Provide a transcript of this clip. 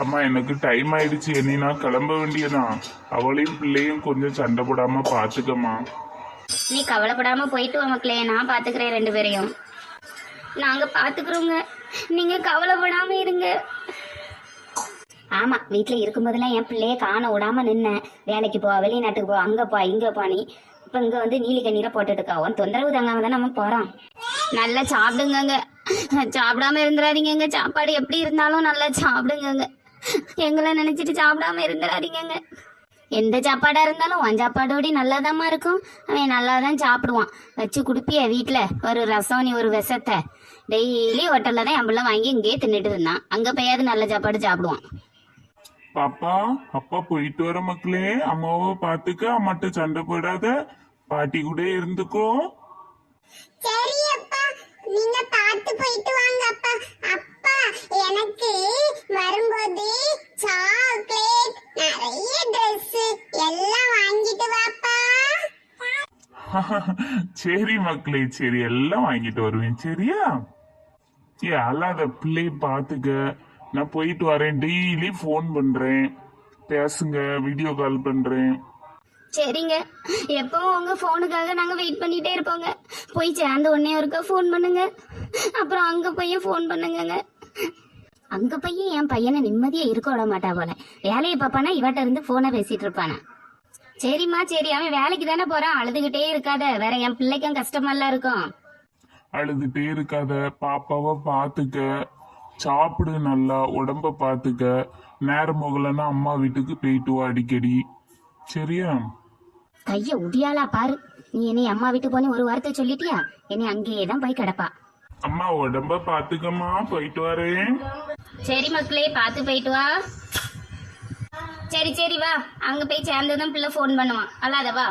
அம்மா எனக்கு டைம் ஆயிடுச்சு, இனி நான் கிளம்ப வேண்டியதான். அவளையும் பிள்ளையும் கொஞ்சம் சண்டை போடாம பாத்துக்கம்மா. நீ கவலைப்படாம போயிட்டு வா மக்களே, நான் பாத்துக்கிறேன் 2 பேரையும். நாங்க பாத்துக்கிறோங்க, நீங்க கவலைப்படாம இருங்க. ஆமா, வீட்டுல இருக்கும்போதெல்லாம் என் பிள்ளைய காண விடாம நின்னேன். வேலைக்கு போ, வெளிநாட்டுக்கு போ, அங்க போ இங்க போனி. இப்ப இங்க வந்து நீலி கண்ணீரை போட்டுட்டு இருக்கா. உன் தொந்தரவு தாங்காம தான் நம்ம போறோம். நல்லா சாப்பிடுங்க, சாப்பிடாம இருந்துடாதீங்க. சாப்பாடு எப்படி இருந்தாலும் நல்லா சாப்பிடுங்க. எங்களை நினைச்சிட்டு சாப்பிடாம இருந்துடாதீங்க. எந்த சாப்பாடா இருந்தாலும் உன் சாப்பாடோடி நல்லாதாம்மா இருக்கும். அவன் நல்லாதான் சாப்பிடுவான். வச்சு குடுப்பிய வீட்டுல ஒரு ரசம், நீ ஒரு விஷத்தை. டெய்லி ஹோட்டல்ல தான் என் பிள்ளை வாங்கி இங்கேயே தின்னுட்டு இருந்தான். அங்க போயாவது நல்ல சாப்பாடு சாப்பிடுவான். பாப்பா, அப்பா போயிட்டு வர மக்களே. அம்மாவை பாத்துக்க, அம்மாட்ட சண்டை போடாத, பாட்டி கூட இருந்துக்கோ. சரி அப்பா, நீங்க பார்த்து போயிட்டு வாங்க அப்பா. அப்பா, எனக்கு வரும்போது சாக்லேட், நிறைய Dress எல்லாம் வாங்கிட்டு வாப்பா. சரி மக்களே, சரி எல்லாம் வாங்கிட்டு வருவேன், சரியா? ஏ அல்லாத பிள்ளைய பாத்துக்க. நான் போயிட்டு வரேன். டெய்லி ஃபோன் பண்றேன், பேசுங்க, வீடியோ கால் பண்றேன். சரிங்க, எப்பவும் உங்க போனுக்காக நாங்க வெயிட் பண்ணிட்டே இருப்போங்க. போய் சேர்ந்த உடனே ஒருக்கா ஃபோன் பண்ணுங்க. அப்புறம் அங்க போய் ஃபோன் பண்ணுங்க. அங்க போய் என் பையனை நிம்மதியா இருக்க விட மாட்டா போல. வேலையை பார்ப்பானா இவட்ட இருந்து போனை பேசிட்டு இருப்பானா. சரிம்மா சரி, அவன் வேலைக்கு தானே போறான். அழுதுகிட்டே இருக்காத, வேற என் பிள்ளைக்கும் கஷ்டமெல்லாம் இருக்கும். அழுதுட்டே இருக்காத, பாப்பாவை பாத்துக்க, சாப்பிடு, நல்லா உடம்ப பாத்துக்க. நேரம் போகலன்னா அம்மா வீட்டுக்கு போயிட்டு வா அடிக்கடி, சரியா? கைய உடியாலா பாரு. நீ என்னை அம்மா வீட்டு போனே ஒரு வார்த்தை சொல்லிட்டியா, என்னை அங்கேயே தான் போய் கிடப்பா. அம்மா உடம்ப பாத்துக்கம்மா, போயிட்டு வரேன். சரி மக்களே, பார்த்து போயிட்டு வா. சரி சரி வா, அங்க போய் சேர்ந்ததும் பிள்ளை ஃபோன் பண்ணுவான். அல்லாத வா.